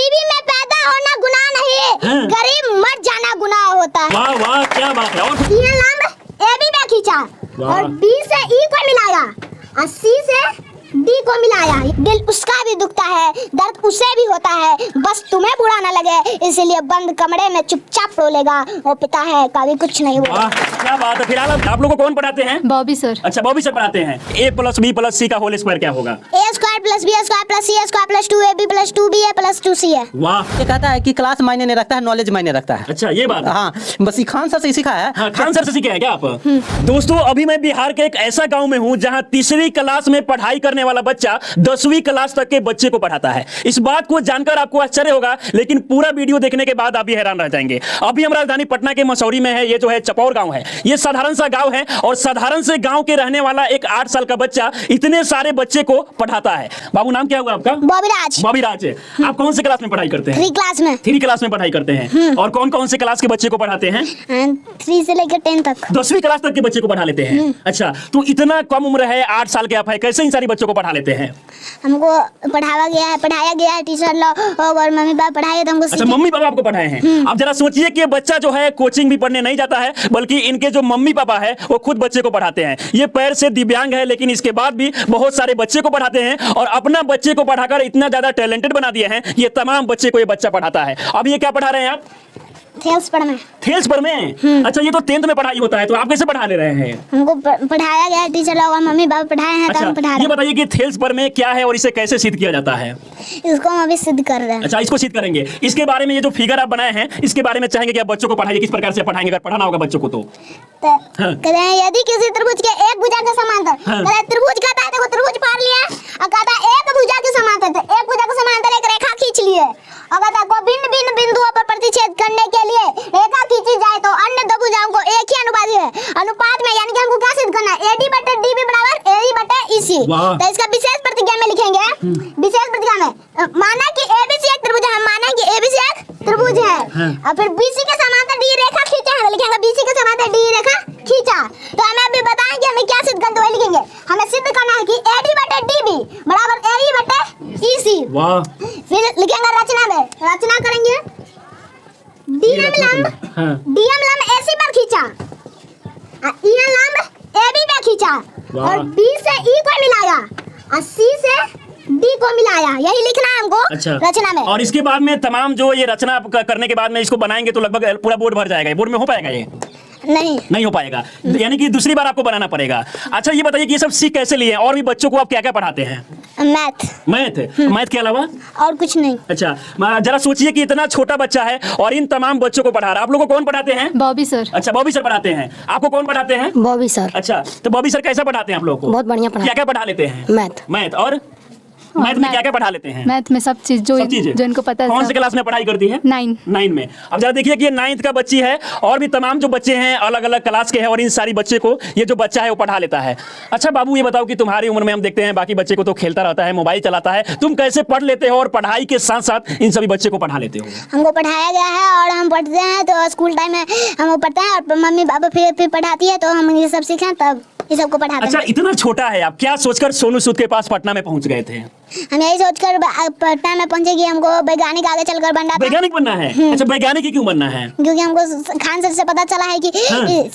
गरीबी में पैदा होना गुनाह नहीं, गरीब मर जाना गुनाह होता है। वाह वाह, क्या बात है। और ये लंब ए बी में खींचा और बी से ई को मिलाया और सी से डी को मिलाया। दिल उसका भी दुखता है, दर्द उसे भी होता है, बस तुम्हें बुरा न लगे इसलिए बंद कमरे में चुपचाप रोलेगा। वो पिता है कभी कुछ नहीं बोला। क्या बात है। फिलहाल आप लोगों को कौन पढ़ाते हैं? बॉबी सर। अच्छा, बॉबी सर पढ़ाते हैं। a + b + c का होल स्क्वायर क्या होगा? a² + b² + c² + 2ab + 2ba + 2c है। वाह। ये कहता है कि क्लास मायने नहीं रखता है, नॉलेज मायने रखता है। अच्छा, ये बात। हाँ, बस ये खान सर से सीखा है। हाँ, खान सर से सीखे हैं क्या आप? दोस्तों, अभी मैं बिहार के एक ऐसा गांव में हूं जहां तीसरी क्लास में पढ़ाई करने वाला बच्चा 10वीं क्लास तक के बच्चे को पढ़ाता है। इस बात को जानकर आपको आश्चर्य होगा, लेकिन पूरा वीडियो देखने के बाद आप भी हैरान रह जाएंगे। अभी हम राजधानी पटना के मसौरी में है। ये जो है चपौर गांव है। ये साधारण सा गांव है और साधारण से गांव के रहने वाला एक 8 साल का बच्चा इतने सारे बच्चे को पढ़ाता है। बाबू, नाम क्या हुआ आपका? बॉबीराज। बॉबीराज। आप कौन से क्लास में पढ़ाई करते हैं? 3 क्लास में। 3 क्लास में पढ़ाई करते हैं। और कौन कौन से क्लास के बच्चे को पढ़ाते हैं? 3 से लेकर 10 तक। 10वीं क्लास तक के बच्चे को पढ़ा लेते हैं। अच्छा, तो इतना कम उम्र है, 8 साल के आप है, कैसे इन सारी बच्चों को पढ़ा लेते हैं? हमको पढ़ाया गया है टीचर लोग और मम्मी पापा पढ़ाए तो हमको। अच्छा, मम्मी पापा आपको पढ़ाए हैं। अब जरा सोचिए कि ये बच्चा जो है कोचिंग भी पढ़ने नहीं जाता है, बल्कि इनके जो मम्मी पापा है वो खुद बच्चे को पढ़ाते हैं। ये पैर से दिव्यांग है, लेकिन इसके बाद भी बहुत सारे बच्चे को पढ़ाते हैं और अपना बच्चे को पढ़ाकर इतना ज्यादा टैलेंटेड बना दिए हैं। ये तमाम बच्चे को ये बच्चा पढ़ाता है। अब ये क्या पढ़ा रहे हैं आप? थेल्स पर में। थेल्स पर में? अच्छा, ये तो 10th में पढ़ाई होता है, तो आप कैसे पढ़ा ले रहे हैं? हमको पढ़ाया गया है टीचर लोग और मम्मी पापा पढ़ाए हैं। अच्छा, तो हम पढ़ा रहे हैं। ये बताइए कि थेल्स पर में क्या है और इसे कैसे सिद्ध किया जाता है? इसको हम अभी सिद्ध कर रहे हैं। अच्छा, इसको सिद्ध करेंगे। इसके बारे में ये जो फिगर आप बनाए हैं, इसके बारे में चाहेंगे कि आप बच्चों को पढ़ाइए। किस प्रकार से पढ़ाएंगे अगर पढ़ाना होगा बच्चों को तो? कहते हैं यदि किसी त्रिभुज के एक भुजा के समांतर, कहते हैं त्रिभुज कहता है, देखो त्रिभुज पार लिया और कहता है एक भुजा के समांतर, तो एक भुजा के समांतर एक रेखा खींच लिए और कहता है को भिन्न भिन्न बिंदुओं पर प्रतिच्छेद करने के लिए रेखा खींची जाए तो अन्य दो भुजाओं को एक ही अनुपात है। अनुपात में यानी कि हमको क्या सिद्ध करना है? AD/DB = AE/EC। तो इसका विशेष प्रतिज्ञा में लिखेंगे। विशेष प्रतिज्ञा में माना कि ABC एक त्रिभुज है। हम माना कि ABC एक त्रिभुज है और फिर BC के समांतर D रेखा खींचा है, लिखेंगे BC के समांतर D रेखा खींचा। तो हमें अभी बताएं कि हमें क्या सिद्ध करना है, लिखेंगे हमें सिद्ध करना है कि AD/DB = AE/EC। वाह। फिर लिखेंगे रचना में, रचना करेंगे DM लंब AC पर खींचा, EN लंब AB पे खींचा और B से E को मिलाया और C से D को मिलाया। यही लिखना है हमको। अच्छा, रचना में। और इसके बाद में तमाम जो ये रचना करने के बाद में इसको बनाएंगे तो लगभग पूरा बोर्ड भर जाएगा। बोर्ड में हो पाएगा? ये नहीं हो पाएगा, यानी कि दूसरी बार आपको बनाना पड़ेगा। अच्छा, ये बताइए कि ये सब सीख कैसे लिए और भी बच्चों को आप क्या क्या पढ़ाते हैं? मैथ के अलावा और कुछ नहीं। अच्छा, जरा सोचिए कि इतना छोटा बच्चा है और इन तमाम बच्चों को पढ़ा रहा है। आप लोगों को कौन पढ़ाते हैं? बॉबी सर। अच्छा, बॉबी सर पढ़ाते हैं। आपको कौन पढ़ाते हैं? बॉबी सर। अच्छा, तो बॉबी सर कैसा पढ़ाते हैं आप लोगों को? बहुत बढ़िया क्या क्या पढ़ा लेते हैं? मैथ और मैथ में क्या क्या पढ़ा लेते हैं? मैथ में सब चीज जो इनको पता है। कौन से क्लास में पढ़ाई करती है? 9 में। अब जरा देखिए कि ये 9th का बच्ची है और भी तमाम जो बच्चे हैं अलग अलग क्लास के हैं और इन सारी बच्चे को ये जो बच्चा है वो पढ़ा लेता है। अच्छा बाबू, ये बताओ कि तुम्हारी उम्र में हम देखते हैं बाकी बच्चे को तो खेलता रहता है, मोबाइल चलाता है, तुम कैसे पढ़ लेते हो और पढ़ाई के साथ साथ इन सभी बच्चे को पढ़ा लेते हो? हमको पढ़ाया गया है और हम पढ़ते हैं, तो स्कूल टाइम में हम पढ़ते हैं और मम्मी पापा फिर पढ़ाती है, तो हम ये सब सीखें तब ये सबको पढ़ाते हैं। अच्छा, इतना छोटा है, आप क्या सोचकर सोनू सूद के पास पटना में पहुंच गए थे? हम यही सोचकर पटना में पहुंचे कि हमको वैज्ञानिक आगे चलकर बनना था। वैज्ञानिक बनना है? अच्छा, वैज्ञानिक ही क्यों बनना है? क्योंकि हमको खान सर से पता चला है कि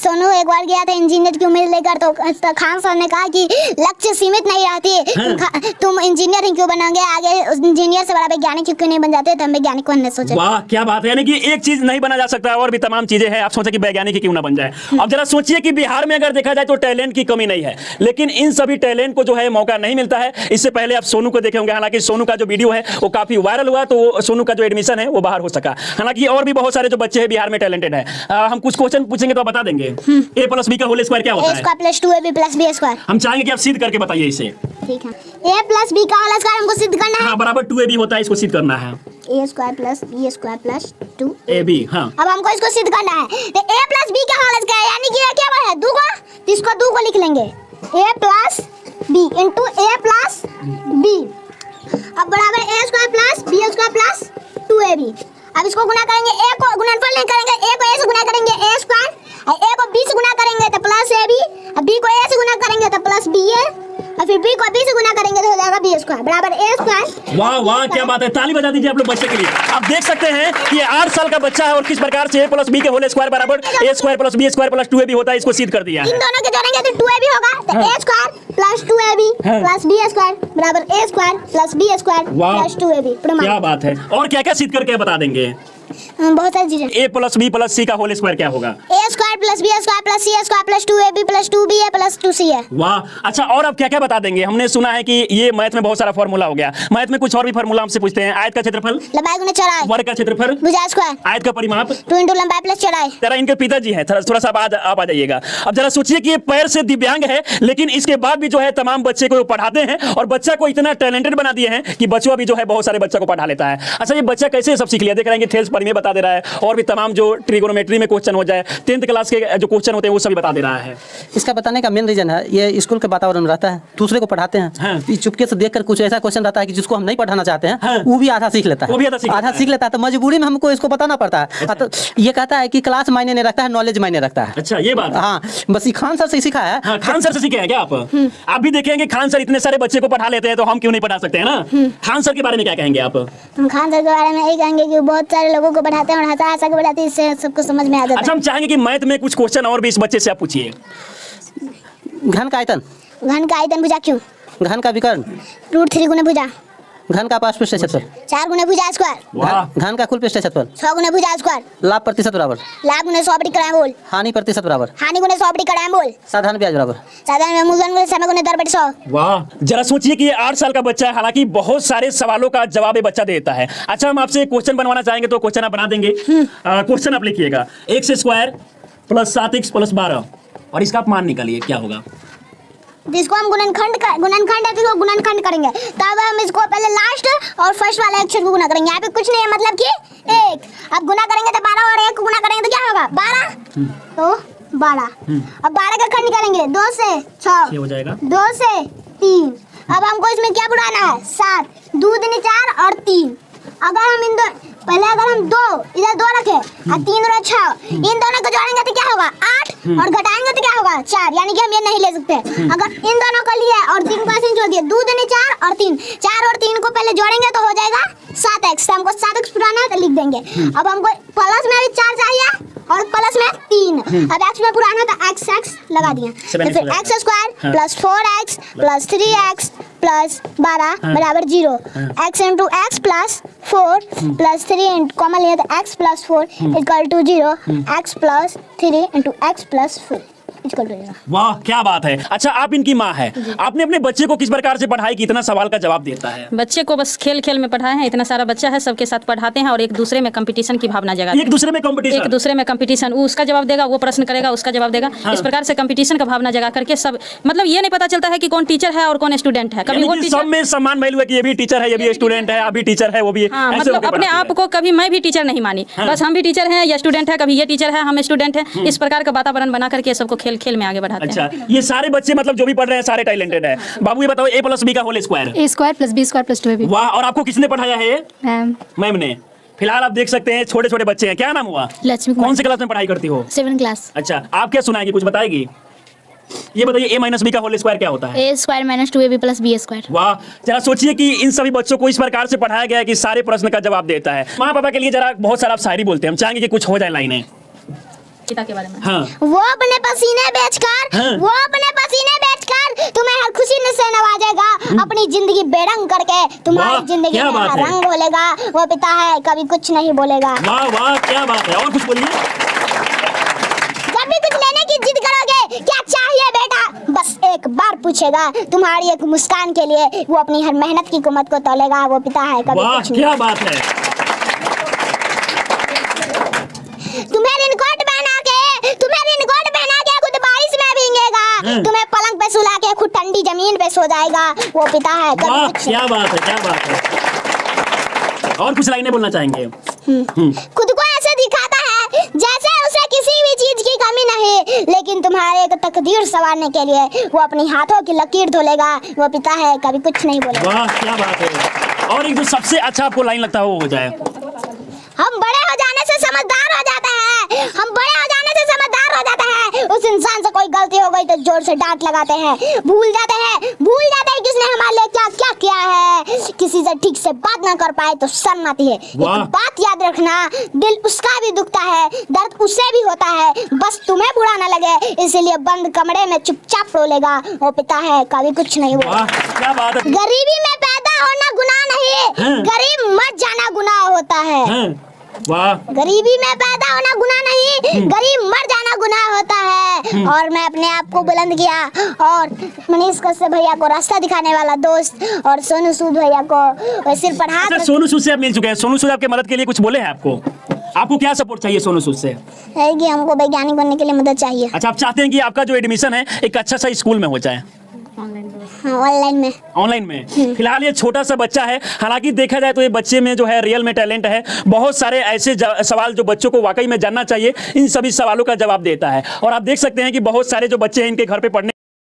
सोनू एक बार गया था इंजीनियर की उम्मीद लेकर, तो खान सर ने कहा कि लक्ष्य सीमित नहीं रहती, तुम इंजीनियर ही क्यों बनोगे, आगे इंजीनियर से बड़ा वैज्ञानिक क्यों नहीं बन जाते? तो हम वैज्ञानिक बनने सोचे। वाह, क्या बात है। यानी कि एक चीज नहीं बना जा सकता और भी तमाम चीजें हैं, आप सोचे कि वैज्ञानिक ही क्यों ना बन जाए। अब जरा सोचिए कि बिहार में अगर देखा जाए तो टैलेंट की कमी नहीं है, लेकिन इन सभी टैलेंट को जो है मौका नहीं मिलता है। इससे पहले आप सोनू को देखे होंगे, हालांकि सोनू का जो वीडियो है वो काफी वायरल हुआ, तो सोनू का जो एडमिशन है वो बाहर हो सका। हालांकि और भी बहुत सारे जो बच्चे हैं बिहार में टैलेंटेड है। हम कुछ क्वेश्चन पूछेंगे तो बता देंगे। A + B का होल स्क्वायर क्या होता है? A² + 2AB + B²। हम चाहेंगे कि आप सिद्ध करके बताइए इसे। ठीक है, A + B का होल स्क्वायर हमको सिद्ध करना है। हाँ, बराबर 2AB होता है, इसको सिद्ध करना है। A² + B² + 2AB। हाँ, अब हमको इसको सिद्ध करना है। तो A + B का होल स्क्वायर यानी कि ये क्या है? 2 को, इसको 2 को लिख लेंगे A + B * A + B। अब बराबर A² + B² + 2AB। अब इसको गुना करेंगे, A को गुणनफल नहीं करेंगे, A को A से गुना करेंगे A² और A को B से गुना करेंगे तो +AB, और B को A से गुना करेंगे तो +BA और फिर b को b से गुना करेंगे तो हो जाएगा b स्क्वायर बराबर a स्क्वायर। वाह वाह, क्या बात है, ताली बजा दीजिए आप लोग बच्चे के लिए। आप देख सकते हैं कि ये 8 साल का बच्चा है और किस प्रकार से a प्लस b के होल स्क्वायर बराबर a square plus b square plus 2ab होता है, इसको सिद्ध कर दिया है। इन दोनों के जोड़ेंगे तो 2ab होगा, तो a square plus 2ab plus b square बराबर a square plus b square plus 2ab। क्या बात है, और क्या क्या सिद्ध करके बता देंगे? बहुत सारी चीजें। a plus b plus c का होल स्क्वायर क्या होगा? a square plus b square plus c square plus 2ab plus 2ba plus 2c है। वाह, अच्छा, और अब क्या क्या बता देंगे? हमने सुना है कि ये मैथ में बहुत सारा फार्मूला हो गया, मैथ में कुछ और भी फार्मूला हमसे पूछते हैं। आयत का क्षेत्रफल, लंबाई गुना चौड़ाई, वर्ग का क्षेत्रफल, भुजा स्क्वायर, आयत का परिमाप, 2 इंटू लंबाई प्लस चौड़ाई। जरा इनके पिताजी हैं, थोड़ा सा आप आ जाइएगा। अब जरा सोचिए कि ये पैर से दिव्यांग है, लेकिन इसके बाद भी जो है तमाम बच्चे को पढ़ाते हैं और बच्चा को इतना टैलेंटेड बना दिए हैं कि बच्चों भी जो है बहुत सारे बच्चा को पढ़ा लेता है। अच्छा, ये बच्चा कैसे सब सीख लिया? देख रहे हैं कि थेल्स परिमेय बता दे रहा है और भी तमाम जो ट्रिगोनोमेट्री में क्वेश्चन हो जाए, 10th क्लास के जो क्वेश्चन होते हैं वो सभी बता दे रहा है। इसका बताने का मेन रीजन है ये स्कूल के वातावरण में रहता है, दूसरे को पढ़ाते हैं। हाँ। ये चुपके से देखकर कुछ ऐसा क्वेश्चन रहता है कि जिसको हम नहीं पढ़ाना चाहते हैं, हाँ। वो भी आधा सीख लेता है, वो भी आधा सीख लेता है। तो मजबूरी में हमको इसको बताना पड़ता है। तो ये कहता है कि क्लास मायने नहीं रखता है, नॉलेज मायने रखता है। अच्छा, ये बात है। हाँ, बस ये खान सर से सीखा है। हाँ, खान सर से सीखे हैं क्या आप भी देखेंगे खान सर इतने सारे बच्चे को पढ़ा लेते हैं, तो हम क्यों नहीं पढ़ा सकते हैं ना? खान सर के बारे में क्या कहेंगे आप? हम खान सर के बारे में यही कहेंगे कि बहुत सारे लोगों को पढ़ाते हैं और हंसा हंसा के पढ़ाते हैं, इससे सबको समझ में आ जाता है। अच्छा, हम चाहेंगे कि मैथ में कुछ क्वेश्चन और भी इस बच्चे से आप पूछिए। घन का आयतन, घन का आयतन भुजा क्यों, घन का विकर्ण, √3 गुना भुजा, घन का पार्श्व पृष्ठ क्षेत्रफल, 4 गुना भुजा स्क्वायर, वाह, घन का कुल पृष्ठ क्षेत्रफल, 6 गुना भुजा स्क्वायर, लाभ प्रतिशत बराबर, लाभ गुना 100 बटी कराएं बोल, हानि प्रतिशत बराबर, हानि गुना 100 बटी कराएं बोल, साधारण ब्याज बराबर, साधारण में मूलधन गुना समय गुना दर बटे 100। वाह, जरा सोचिए कि ये 8 साल का बच्चा है, हालांकि बहुत सारे सवालों का जवाब ये बच्चा देता है। अच्छा, हम आपसे क्वेश्चन बनवाना चाहेंगे तो क्वेश्चन आप बना देंगे? क्वेश्चन आप लिखिएगा, x square plus 7x plus 12 और इसका आप मान निकालिए क्या होगा। जिसको हम गुणनखंड है तो गुणनखंड करेंगे, तब हम इसको पहले लास्ट और फर्स्ट वाले अक्षर को गुना करेंगे। यहाँ पे कुछ नहीं है, मतलब कि 1 अब गुना करेंगे तो 12 और 1 को गुना करेंगे तो क्या होगा 12, तो 12। अब 12 का खंड करेंगे 2 से 6 हो जाएगा, 2 से 3। अब हमको इसमें क्या बुलाना है 7, 2 दूनी 4 और 3। अगर हम इन पहले अगर हम 2 इधर 2 रखे और 3 और 6, इन दोनों को जोड़ेंगे तो क्या होगा 8 और घटाएंगे तो क्या होगा 4, यानी कि हम ये नहीं ले सकते। अगर इन दोनों को लिए और 3 को ऐसे जोड़ दिए, 2 दूनी 4 और 3, 4 और 3 को पहले जोड़ेंगे तो हो जाएगा 7x। तो हमको 7x पुराना है तो लिख देंगे। अब हमको प्लस में भी 4 चाहिए और प्लस में 3। अब x में पुराना तो x लगा दिया, तो फिर x square plus 4x plus 3x plus 12 बराबर 0। x into x plus 4 plus 3 common लिया तो x plus 4 equal to 0। x plus 3 into x plus 4 equal to 0। वाह, क्या बात है। अच्छा, आप इनकी माँ है, आपने अपने बच्चे को किस प्रकार से पढ़ाई कि इतना सवाल का जवाब देता है? बच्चे को बस खेल खेल में पढ़ाए हैं, इतना सारा बच्चा है, सबके साथ पढ़ाते हैं और एक दूसरे में कंपटीशन की भावना जगाते हैं। एक दूसरे में कंपटीशन, वो उसका जवाब देगा, वो प्रश्न करेगा, उसका जवाब देगा। इस प्रकार से कंपटीशन का भावना जगा करके सब, मतलब ये नहीं पता चलता है कि कौन टीचर है और कौन स्टूडेंट है। कभी वो सब में सम्मान मिल हुआ कि ये भी टीचर है, ये भी स्टूडेंट है, आप भी टीचर है, वो भी। हाँ, मतलब अपने आप को कभी मैं भी टीचर नहीं मानी, बस हम भी टीचर हैं, ये स्टूडेंट है, कभी ये टीचर है, हम स्टूडेंट हैं। इस प्रकार का वातावरण बना करके सबको खेल खेल में आगे बढ़ाते हैं। अच्छा, ये सारे बच्चे मतलब जो भी पढ़ रहे हैं सारे टैलेंटेड है। बाबू ये बताओ, a प्लस b का whole square, a square plus b square plus 2ab। वाह, और आपको किसने पढ़ाया है? मैम, मैम ने। फिलहाल आप देख सकते हैं छोटे छोटे बच्चे हैं, क्या नाम हुआ? लक्ष्मी। कौन से क्लास में पढ़ाई करती हो? 7th class. अच्छा, आप क्या सुनाएंगे, कुछ बताएगी? ये बताइए, a माइनस b का होल स्क्वायर क्या होता है? a square minus 2ab plus b square. वाह, जरा सोचिए कि इन सभी बच्चों को इस प्रकार से पढ़ाया गया है कि सारे प्रश्न का जवाब देता है। माँ पापा के लिए जरा बहुत सारा आप शायरी बोलते हैं, हम चाहेंगे कि कुछ हो जाए लाइनें के बारे में। हाँ। वो अपने पसीने बेचकर, वो अपने पसीने बेचकर तुम्हें हर खुशी से नवाजेगा, अपनी जिंदगी बेरंग करके तुम्हारी जिंदगी में हर रंग बोलेगा। वो पिता है, कभी कुछ नहीं बोलेगा। वाह वाह, क्या बात है, और कुछ बोलिए। कभी कुछ लेने की जिद करोगे, क्या चाहिए बेटा, बस एक बार पूछेगा। तुम्हारी एक मुस्कान के लिए वो अपनी हर मेहनत की कीमत को तोलेगा। वो पिता है, कभी कुछ नहीं। क्या बात है। तुम्हें रेनकोट पहना के खुद बारिश में भीगेगा, तुम्हें पलंग पे सुला के खुद ठंडी जमीन पे सो जाएगा। वो पिता है, कभी कुछ नहीं। क्या बात है, क्या बात है। और कुछ लाइनें बोलना चाहेंगे? खुद को ऐसे दिखाता है जैसे उसे किसी भी चीज की कमी नहीं, लेकिन तुम्हारे तकदीर संवारने के लिए वो अपनी हाथों की लकीर धोलेगा। वो पिता है, कभी कुछ नहीं बोलेगा। वाह, क्या बात है। और एक जो सबसे अच्छा आपको लाइन लगता है वो हो जाए। हम बड़े हो जाने से समझदार हो जाते हैं, हम बड़े हो जाने से समझदार हो जाते हैं, उस इंसान से कोई गलती हो गई तो जोर से डांट लगाते हैं, भूल जाते हैं किसने हमारे लिए क्या क्या किया है। किसी से ठीक से बात ना कर पाए तो शर्म आती है। एक बात याद रखना, दिल उसका भी दुखता है, दर्द उसे भी होता है, बस तुम्हें बुरा ना लगे इसीलिए बंद कमरे में चुपचाप रो लेगा। वो पिता है कभी कुछ नहीं हुआ। क्या बात है। गरीबी में पैदा होना गुनाह नहीं, गरीब मर जाना गुनाह होता है। वाह। गरीबी में पैदा होना गुनाह नहीं, गरीब मर जाना गुनाह होता है। और मैं अपने आप को बुलंद किया और मनीष कश्यप भैया को रास्ता दिखाने वाला दोस्त और सोनू सूद भैया को सिर पर हाथ। अच्छा, सोनू सूद से आप मिल चुके हैं। सोनू सूद आपके मदद के लिए कुछ बोले हैं आपको क्या सपोर्ट चाहिए सोनू सूद से? है कि हमको वैज्ञानिक बनने के लिए मदद चाहिए। अच्छा, आप चाहते हैं कि आपका जो एडमिशन है एक अच्छा सा स्कूल में हो जाए? ऑनलाइन में। फिलहाल ये छोटा सा बच्चा है, हालांकि देखा जाए तो ये बच्चे में जो है रियल में टैलेंट है। बहुत सारे ऐसे सवाल जो बच्चों को वाकई में जानना चाहिए, इन सभी सवालों का जवाब देता है। और आप देख सकते हैं कि बहुत सारे जो बच्चे हैं इनके घर पे पढ़ने